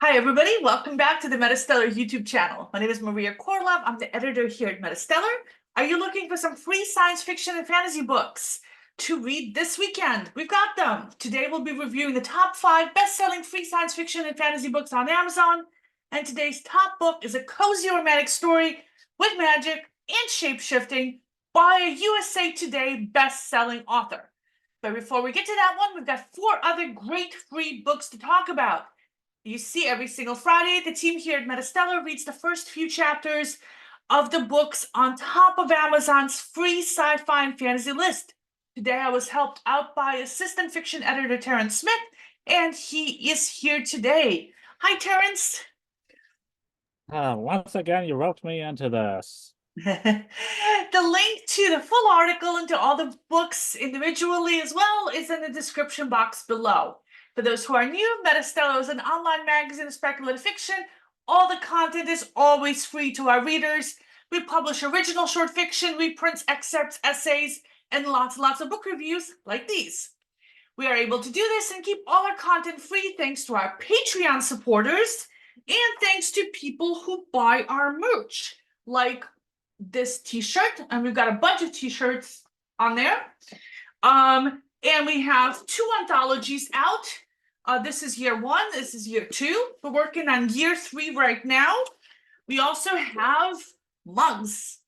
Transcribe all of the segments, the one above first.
Hi, everybody. Welcome back to the MetaStellar YouTube channel. My name is Maria KOROLOV. I'm the editor here at MetaStellar. Are you looking for some free science fiction and fantasy books to read this weekend? We've got them. Today, we'll be reviewing the top 5 best-selling free science fiction and fantasy books on Amazon. And today's top book is a cozy romantic story with magic and shape-shifting by a USA Today best-selling author. But before we get to that one, we've got 4 other great free books to talk about. You see, every single Friday, the team here at MetaStellar reads the first few chapters of the books on top of Amazon's free sci-fi and fantasy list. Today, I was helped out by assistant fiction editor Terrence Smith, and he is here today. Hi, Terrence. Once again, you roped me into this. The link to the full article and to all the books individually as well is in the description box below. For those who are new, MetaStellar is an online magazine of speculative fiction. All the content is always free to our readers. We publish original short fiction, reprints, excerpts, essays, and lots of book reviews like these. We are able to do this and keep all our content free thanks to our Patreon supporters and thanks to people who buy our merch, like this t-shirt, and we've got a bunch of t-shirts on there. And we have 2 anthologies out. This is year 1, this is year 2. We're working on year 3 right now. We also have mugs.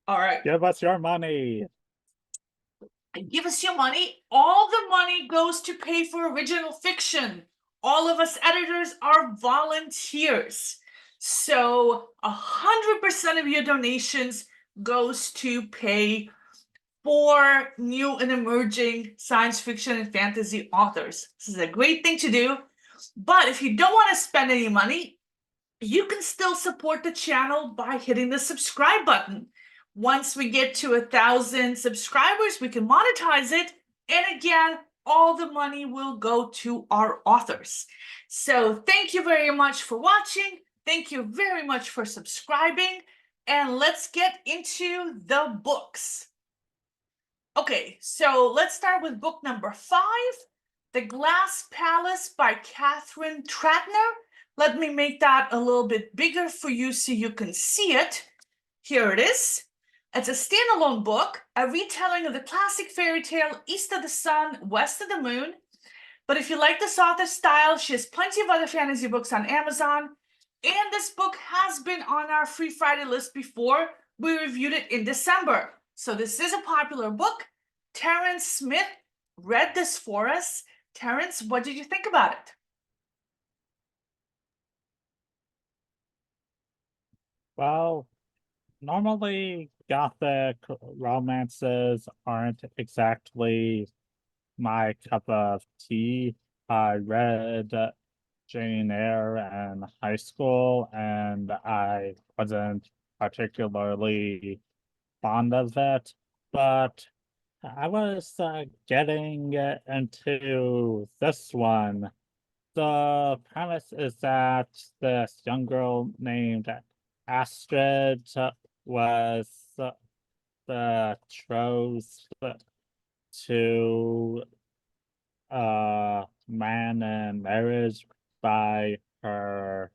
All right. Give us your money. Give us your money. All the money goes to pay for original fiction. All of us editors are volunteers. So 100% of your donations goes to pay for new and emerging science fiction and fantasy authors. This is a great thing to do. But if you don't want to spend any money, you can still support the channel by hitting the subscribe button. Once we get to 1,000 subscribers, we can monetize it. And again, all the money will go to our authors. So thank you very much for watching. Thank you very much for subscribing. And let's get into the books. Okay, so let's start with book number 5, The Glass Palace by Kathryn Trattner. Let me make that a little bit bigger for you so you can see it. Here it is. It's a standalone book, a retelling of the classic fairy tale East of the Sun, West of the Moon. But if you like this author's style, she has plenty of other fantasy books on Amazon. And this book has been on our Free Friday list before. We reviewed it in December. So this is a popular book. Terrence Smith read this for us. Terrence, what did you think about it? Well, normally Gothic romances aren't exactly my cup of tea. I read Jane Eyre in high school, and I wasn't particularly fond of it, but I was getting into this one. The premise is that this young girl named Astrid was betrothed to a man in marriage by her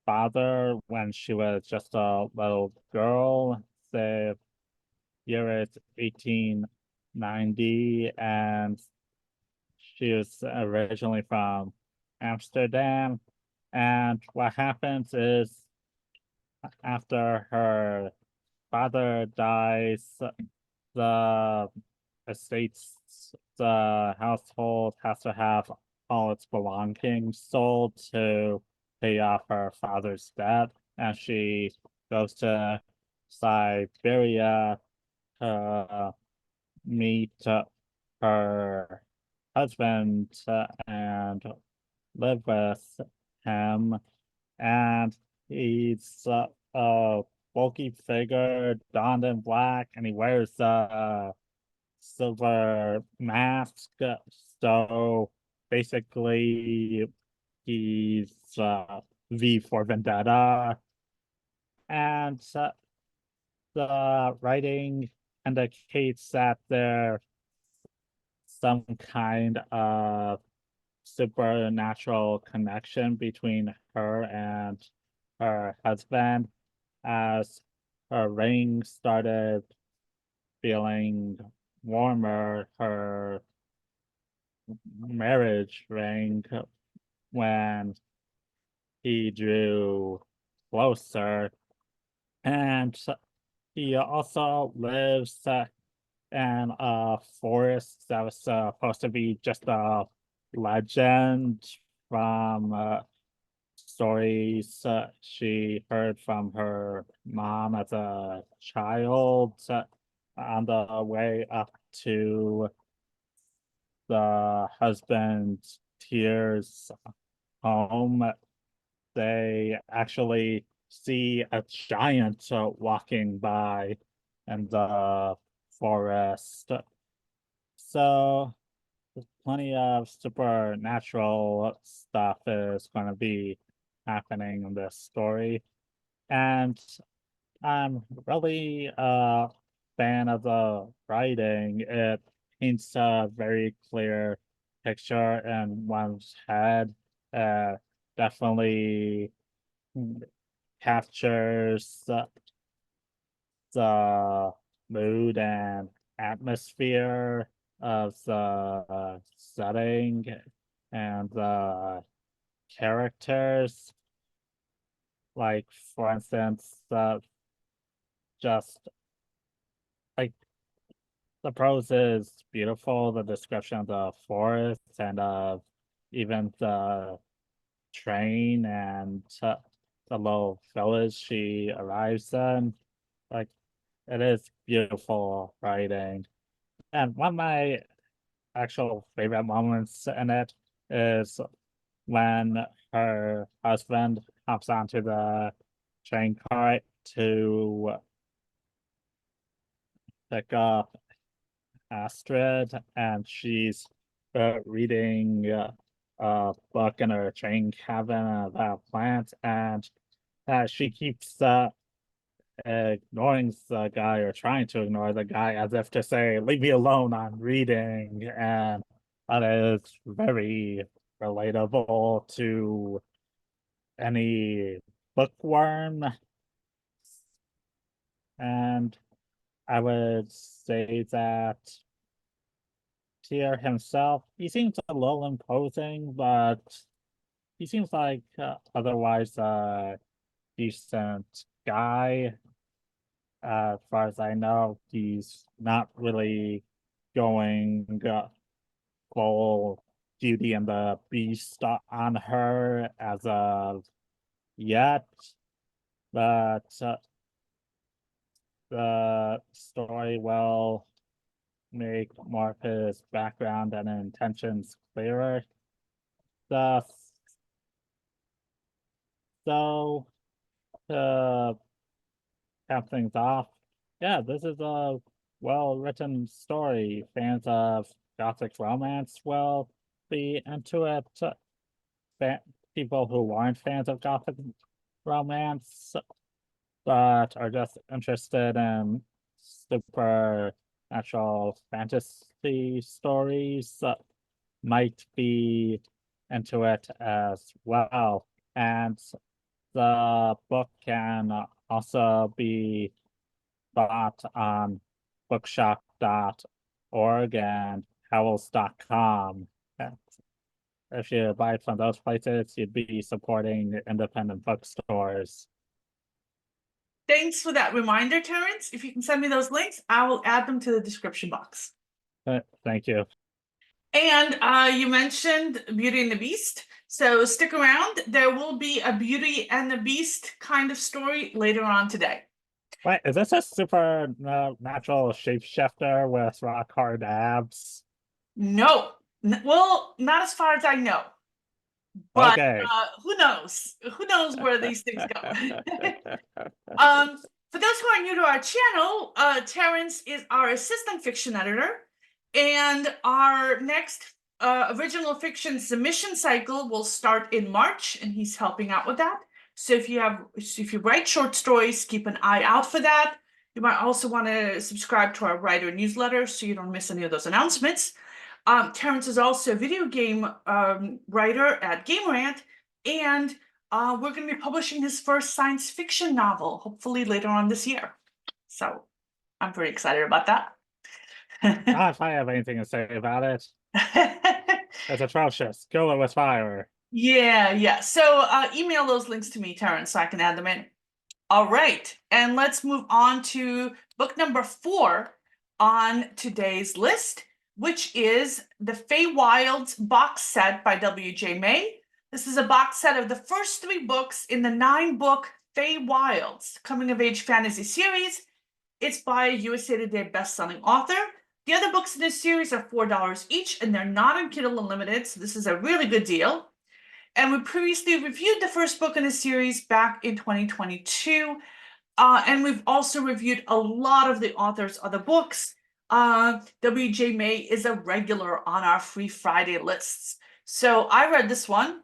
father when she was just a little girl. The year is 1890, and she was originally from Amsterdam. And what happens is, after her father dies, the the household has to have all its belongings sold to pay off her father's debt. And she goes to Siberia to meet her husband and live with him. And he's a bulky figure, donned in black, and he wears a silver mask. So basically, he's V for Vendetta. And the writing indicates that there's some kind of supernatural connection between her and her husband as her ring started feeling warmer, her marriage ring, when he drew closer. And he also lives in a forest that was supposed to be just a legend from stories she heard from her mom as a child on the way up to the husband's tears home. They actually see a giant walking by in the forest. So plenty of supernatural stuff is going to be happening in this story. And I'm really a fan of the writing. It paints a very clear picture in one's head. Definitely captures the mood and atmosphere of the setting and the characters. Like, for instance, just like the prose is beautiful, the description of the forest and of even the train and the little village she arrives in. Like, it is beautiful writing. And one of my actual favorite moments in it is when her husband hops onto the train cart to pick up Astrid, and she's reading a book in her train cabin about plants, and she keeps ignoring the guy, or trying to ignore the guy, as if to say, leave me alone, I'm reading. And that is very relatable to any bookworm. And I would say that Tyr himself, he seems a little imposing, but he seems like otherwise a decent guy. As far as I know, he's not really going full Beauty and the Beast on her as of yet, but the story will make more of his background and intentions clearer. Thus, so to cap things off, yeah, this is a well-written story. Fans of Gothic romance will be into it. People who aren't fans of Gothic romance but are just interested in supernatural fantasy stories might be into it as well. And the book can also be bought on bookshop.org and howls.com. If you buy it from those places, you'd be supporting independent bookstores. Thanks for that reminder, Terrence. If you can send me those links, I will add them to the description box. Thank you. And you mentioned Beauty and the Beast. So stick around. There will be a Beauty and the Beast kind of story later on today. Wait, is this a supernatural shapeshifter with rock hard abs? No. Well, not as far as I know. But Okay. who knows? Who knows where these things go? For those who are new to our channel, Terrence is our assistant fiction editor, and our next original fiction submission cycle will start in March, and he's helping out with that. So if you write short stories, keep an eye out for that. You might also want to subscribe to our writer newsletter so you don't miss any of those announcements. Terrence is also a video game writer at Game Rant, and we're going to be publishing his first science fiction novel, hopefully later on this year. So I'm pretty excited about that. If I have anything to say about it, it's atrocious. Kill it with fire. Yeah. So email those links to me, Terrence, so I can add them in. All right, and let's move on to book number 4 on today's list, which is the Fay Wilds Box Set by W.J. May. This is a box set of the first 3 books in the 9-book Fay Wilds coming-of-age fantasy series. It's by a USA Today best-selling author. The other books in this series are $4 each, and they're not on Kindle Unlimited, so this is a really good deal. And we previously reviewed the first book in the series back in 2022. And we've also reviewed a lot of the author's other books. W.J. May is a regular on our Free Friday lists. So I read this one.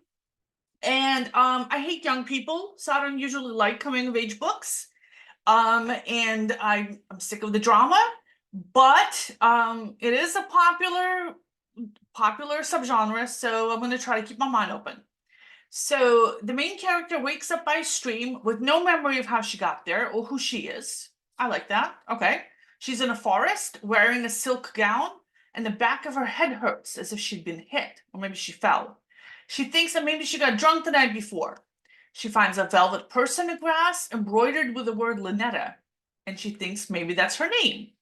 And I hate young people, so I don't usually like coming-of-age books. And I'm sick of the drama. But it is a popular subgenre, so I'm going to try to keep my mind open. So the main character wakes up by stream with no memory of how she got there or who she is. I like that. Okay. She's in a forest wearing a silk gown, and the back of her head hurts as if she'd been hit, or maybe she fell. She thinks that maybe she got drunk the night before. She finds a velvet purse in the grass embroidered with the word Lynetta, and she thinks maybe that's her name.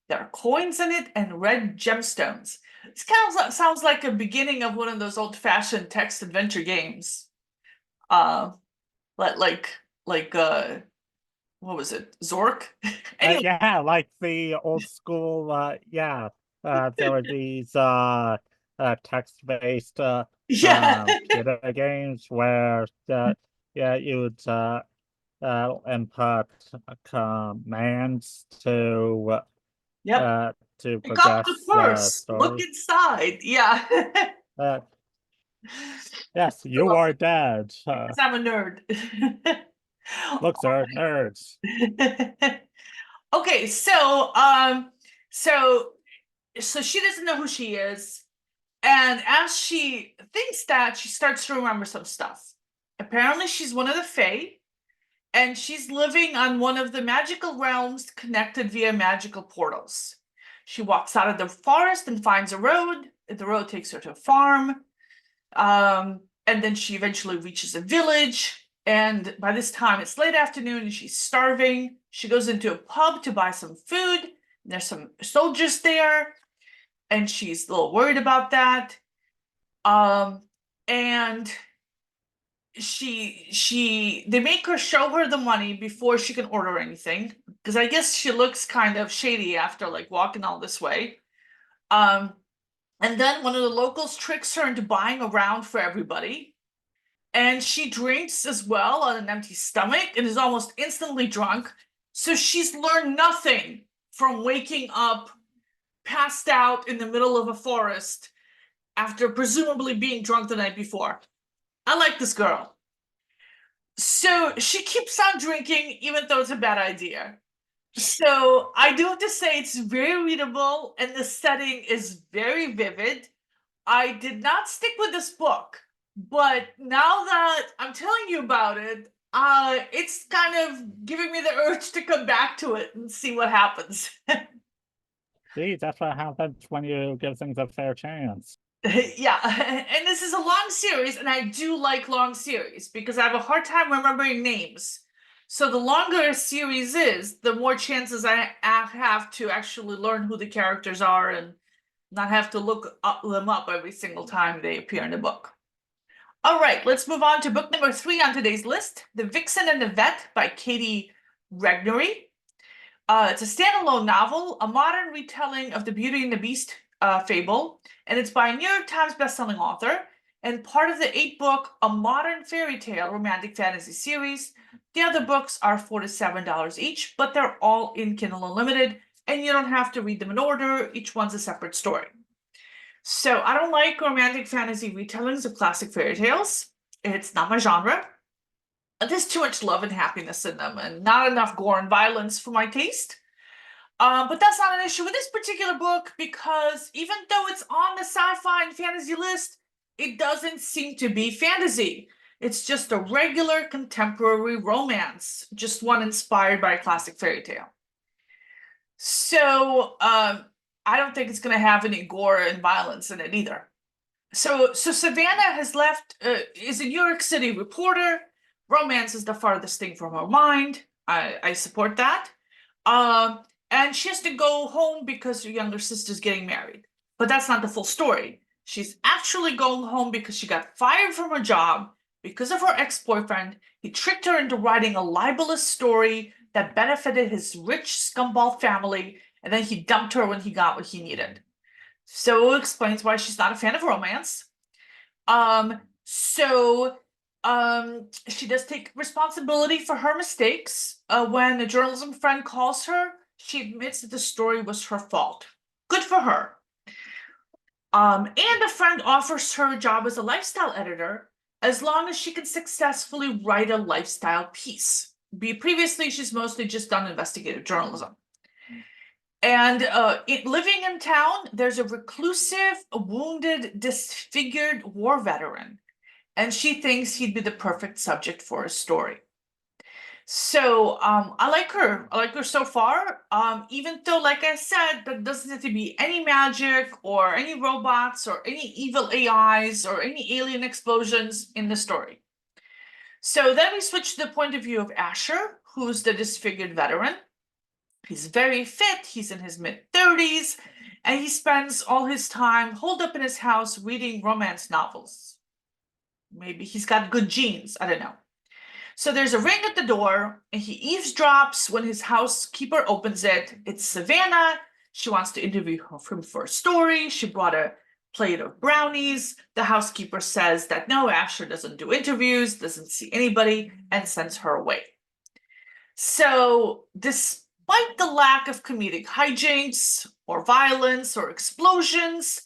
There are coins in it and red gemstones. This kind of sounds like a beginning of one of those old-fashioned text adventure games. Like what was it? Zork? Anyway. Yeah, like the old school. There were these text-based computer games where you would input commands to Yep. to Pick up progress the the purse. Look story. inside. Yeah. Yes, you are dead. Because I'm a nerd. Look, sir, nerds. Okay, so she doesn't know who she is, and as she thinks that, she starts to remember some stuff. Apparently, she's one of the Fae, and she's living on one of the magical realms connected via magical portals. She walks out of the forest and finds a road. The road takes her to a farm. And then she eventually reaches a village. And by this time, it's late afternoon and she's starving. She goes into a pub to buy some food. There's some soldiers there. And she's a little worried about that. And they make her show her the money before she can order anything, because I guess she looks kind of shady after like walking all this way. And then one of the locals tricks her into buying a round for everybody, and she drinks as well on an empty stomach and is almost instantly drunk. So she's learned nothing from waking up passed out in the middle of a forest after presumably being drunk the night before. I like this girl. So she keeps on drinking, even though it's a bad idea. So I do have to say it's very readable and the setting is very vivid. I did not stick with this book, but now that I'm telling you about it, it's kind of giving me the urge to come back to it and see what happens. See, that's what happens when you give things a fair chance. Yeah, and this is a long series, and I do like long series because I have a hard time remembering names. So the longer a series is, the more chances I have to actually learn who the characters are and not have to look them up every single time they appear in the book. All right, let's move on to book number 3 on today's list, The Vixen and the Vet by Katy Regnery. It's a standalone novel, a modern retelling of the Beauty and the Beast fable, and it's by a New York Times bestselling author and part of the 8-book A Modern Fairy Tale romantic fantasy series. The other books are $4 to $7 each, but they're all in Kindle Unlimited, and you don't have to read them in order. Each one's a separate story. So I don't like romantic fantasy retellings of classic fairy tales. It's not my genre. There's too much love and happiness in them and not enough gore and violence for my taste. But that's not an issue with this particular book because even though it's on the sci-fi and fantasy list, it doesn't seem to be fantasy. It's just a regular contemporary romance, just one inspired by a classic fairy tale. So I don't think it's going to have any gore and violence in it either. So Savannah has left, is a New York City reporter. Romance is the farthest thing from her mind. I support that. And she has to go home because her younger sister's getting married. But that's not the full story. She's actually going home because she got fired from her job because of her ex-boyfriend. He tricked her into writing a libelous story that benefited his rich scumball family, and then he dumped her when he got what he needed. So it explains why she's not a fan of romance. She does take responsibility for her mistakes. When a journalism friend calls her, she admits that the story was her fault. Good for her. And a friend offers her a job as a lifestyle editor as long as she can successfully write a lifestyle piece. Previously, she's mostly just done investigative journalism. And living in town, there's a reclusive, wounded, disfigured war veteran, and she thinks he'd be the perfect subject for a story. So I like her. I like her so far. Even though, like I said, there doesn't have to be any magic or any robots or any evil AIs or any alien explosions in the story. So then we switch to the point of view of Asher, who's the disfigured veteran. He's very fit, he's in his mid-30s, and he spends all his time holed up in his house reading romance novels. Maybe he's got good genes, I don't know. So there's a ring at the door, and he eavesdrops when his housekeeper opens it. It's Savannah. She wants to interview him for a story. She brought a plate of brownies. The housekeeper says that no, Asher doesn't do interviews, doesn't see anybody, and sends her away. So despite the lack of comedic hijinks or violence or explosions,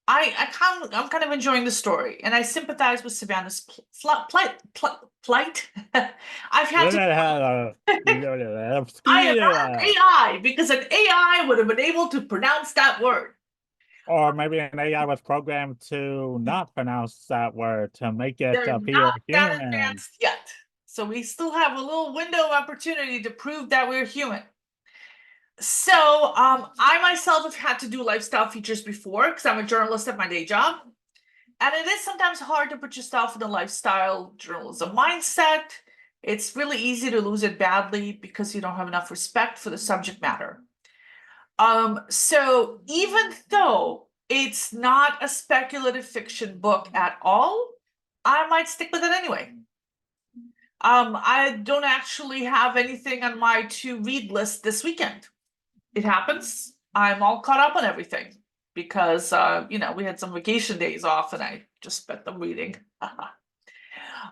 I'm kind of enjoying the story, and I sympathize with Savannah's plight. I've had to. I am not AI because an AI would have been able to pronounce that word. Or maybe an AI was programmed to not pronounce that word to make it They're appear not that human. advanced yet, so we still have a little window of opportunity to prove that we're human. So I myself have had to do lifestyle features before because I'm a journalist at my day job. And it is sometimes hard to put yourself in a lifestyle journalism mindset. It's really easy to lose it badly because you don't have enough respect for the subject matter. So even though it's not a speculative fiction book at all, I might stick with it anyway. I don't actually have anything on my to-read list this weekend. It happens. I'm all caught up on everything because, we had some vacation days off and I just spent them reading.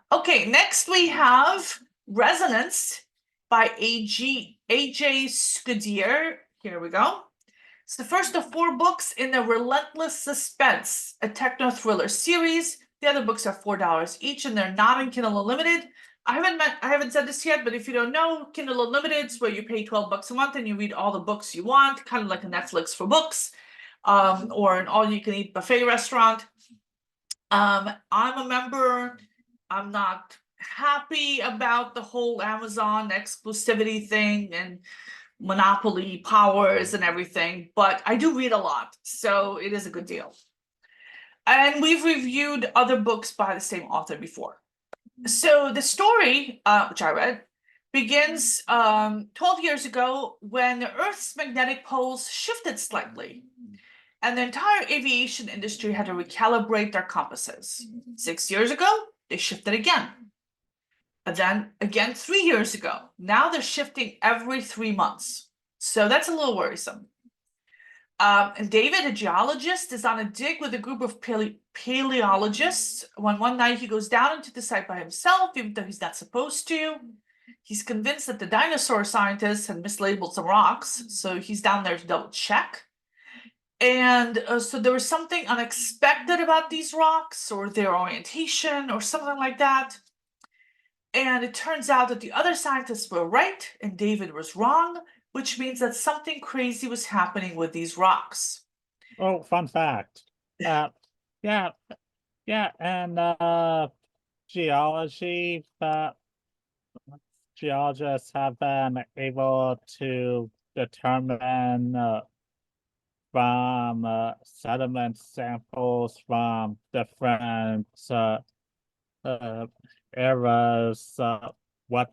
Okay, next we have Resonance by AJ Scudiere. Here we go. It's the first of 4 books in the Relentless Suspense, a techno-thriller series. The other books are $4 each and they're not in Kindle Unlimited. I haven't said this yet, but if you don't know, Kindle Unlimited is where you pay $12 a month and you read all the books you want, kind of like a Netflix for books, or an all-you-can-eat buffet restaurant. I'm a member. I'm not happy about the whole Amazon exclusivity thing and monopoly powers and everything, but I do read a lot, so it is a good deal. And we've reviewed other books by the same author before. So the story, which I read, begins 12 years ago when the Earth's magnetic poles shifted slightly, and the entire aviation industry had to recalibrate their compasses. 6 years ago, they shifted again. And then again 3 years ago. Now they're shifting every 3 months. So that's a little worrisome. And David, a geologist, is on a dig with a group of paleologists when one night he goes down into the site by himself, even though he's not supposed to. He's convinced that the dinosaur scientists had mislabeled some rocks, so he's down there to double check. And so there was something unexpected about these rocks or their orientation or something like that. And it turns out that the other scientists were right and David was wrong, which means that something crazy was happening with these rocks. Oh, fun fact. Yeah, yeah, and geology, geologists have been able to determine from sediment samples from different uh, eras what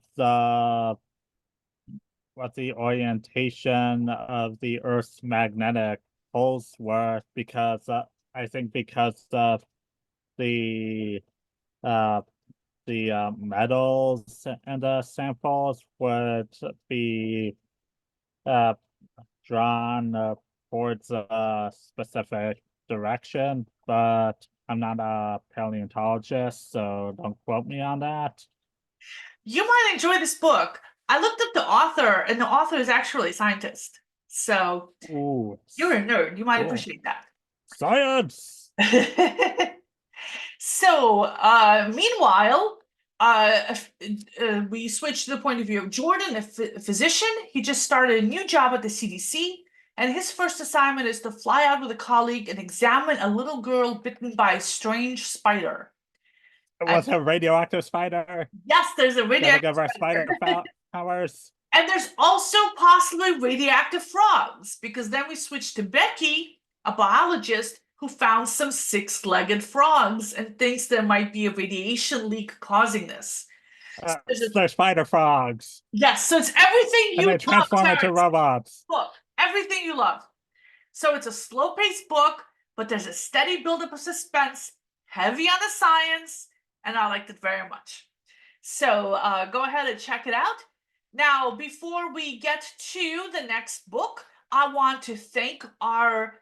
the orientation of the Earth's magnetic poles were, because I think because of the uh metals and the samples would be uh drawn towards a specific direction, but I'm not a paleontologist, so don't quote me on that. You might enjoy this book. I looked up the author, and the author is actually a scientist. So Ooh, you're a nerd. You might cool. appreciate that. Science! So, meanwhile, we switch to the point of view of Jordan, a physician. He just started a new job at the CDC, and his first assignment is to fly out with a colleague and examine a little girl bitten by a strange spider. Was a radioactive spider. Yes, there's a Gotta radioactive give our spider. spider powers. And there's also possibly radioactive frogs, because then we switch to Becky, a biologist who found some six-legged frogs and thinks there might be a radiation leak causing this. They're spider frogs. Yes, so it's everything And you they transform love, into Terrence. robots. Book, everything you love. So it's a slow-paced book, but there's a steady buildup of suspense, heavy on the science, and I liked it very much. So go ahead and check it out. Now, before we get to the next book, I want to thank our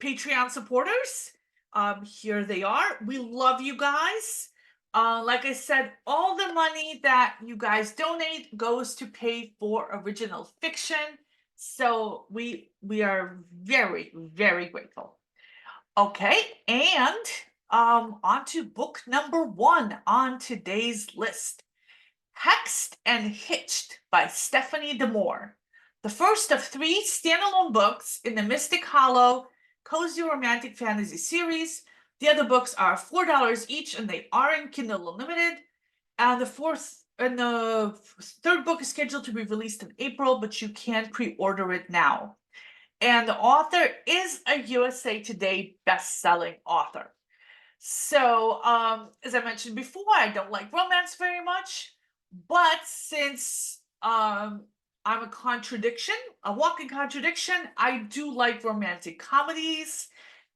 Patreon supporters. Here they are. We love you guys. Like I said, all the money that you guys donate goes to pay for original fiction. So we are very, very grateful. Okay, and on to book number 1 on today's list. Hexed and Hitched by Stephanie Damore. The first of 3 standalone books in the Mystic Hollow Cozy Romantic Fantasy series. The other books are $4 each, and they are in Kindle Unlimited. And the third book is scheduled to be released in April, but you can pre-order it now. And the author is a USA Today best-selling author. So, as I mentioned before, I don't like romance very much, but since I'm a contradiction, a walking contradiction, I do like romantic comedies,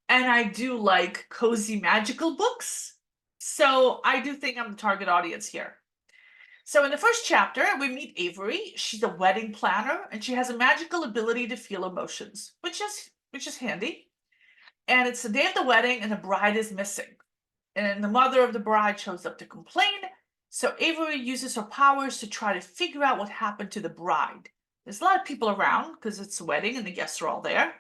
and I do like cozy magical books. So I do think I'm the target audience here. So in the first chapter, we meet Avery. She's a wedding planner, and she has a magical ability to feel emotions, which is handy. And it's the day of the wedding, and the bride is missing. And the mother of the bride shows up to complain. So Avery uses her powers to try to figure out what happened to the bride. There's a lot of people around because it's a wedding and the guests are all there.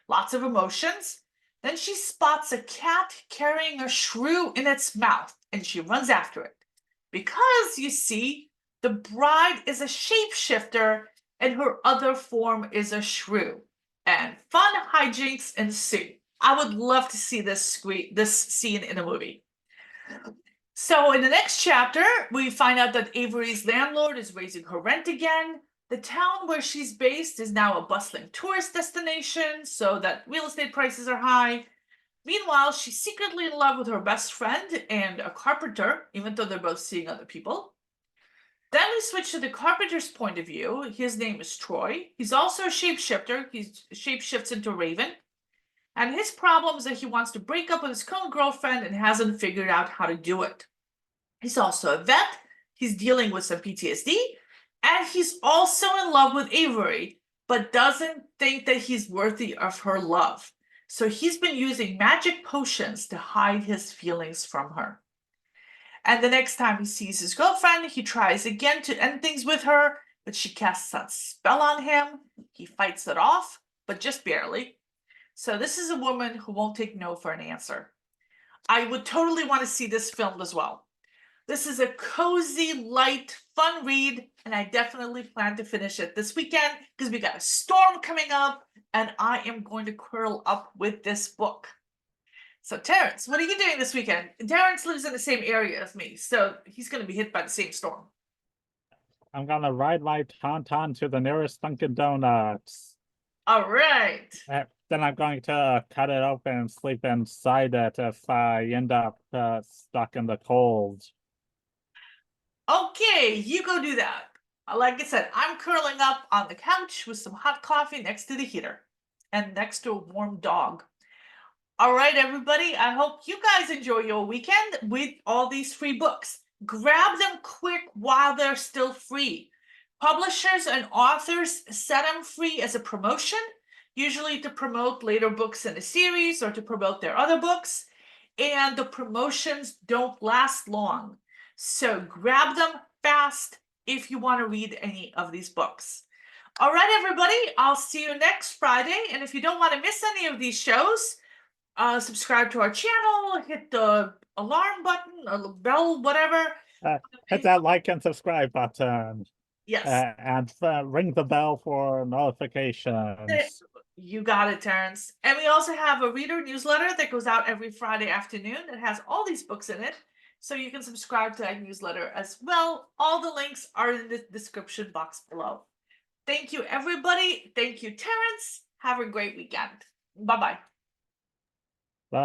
Lots of emotions. Then she spots a cat carrying a shrew in its mouth, and she runs after it. Because, you see, the bride is a shapeshifter and her other form is a shrew. And fun hijinks ensue. I would love to see this scene in a movie. So in the next chapter, we find out that Avery's landlord is raising her rent again. The town where she's based is now a bustling tourist destination, so that real estate prices are high. Meanwhile, she's secretly in love with her best friend and a carpenter, even though they're both seeing other people. Then we switch to the carpenter's point of view. His name is Troy. He's also a shapeshifter. He shapeshifts into a raven. And his problem is that he wants to break up with his current girlfriend and hasn't figured out how to do it. He's also a vet. He's dealing with some PTSD. And he's also in love with Avery, but doesn't think that he's worthy of her love. So he's been using magic potions to hide his feelings from her. And the next time he sees his girlfriend, he tries again to end things with her, but she casts a spell on him. He fights it off, but just barely. So this is a woman who won't take no for an answer. I would totally want to see this filmed as well. This is a cozy, light, fun read, and I definitely plan to finish it this weekend because we got a storm coming up, and I am going to curl up with this book. So, Terrence, what are you doing this weekend? Terrence lives in the same area as me, so he's going to be hit by the same storm. I'm gonna ride my Tauntaun to the nearest Dunkin' Donuts. All right. Then I'm going to cut it open and sleep inside it if I end up stuck in the cold. Okay, you go do that. Like I said, I'm curling up on the couch with some hot coffee next to the heater and next to a warm dog. All right, everybody, I hope you guys enjoy your weekend with all these free books. Grab them quick while they're still free. Publishers and authors set them free as a promotion, usually to promote later books in the series or to promote their other books. And the promotions don't last long. So grab them fast if you want to read any of these books. All right, everybody, I'll see you next Friday. And if you don't want to miss any of these shows, subscribe to our channel, hit the alarm button, or bell, whatever. Hit that like and subscribe button. Yes. And ring the bell for notifications. You got it, Terrence. And we also have a reader newsletter that goes out every Friday afternoon. It has all these books in it. So you can subscribe to that newsletter as well. All the links are in the description box below. Thank you, everybody. Thank you, Terrence. Have a great weekend. Bye-bye.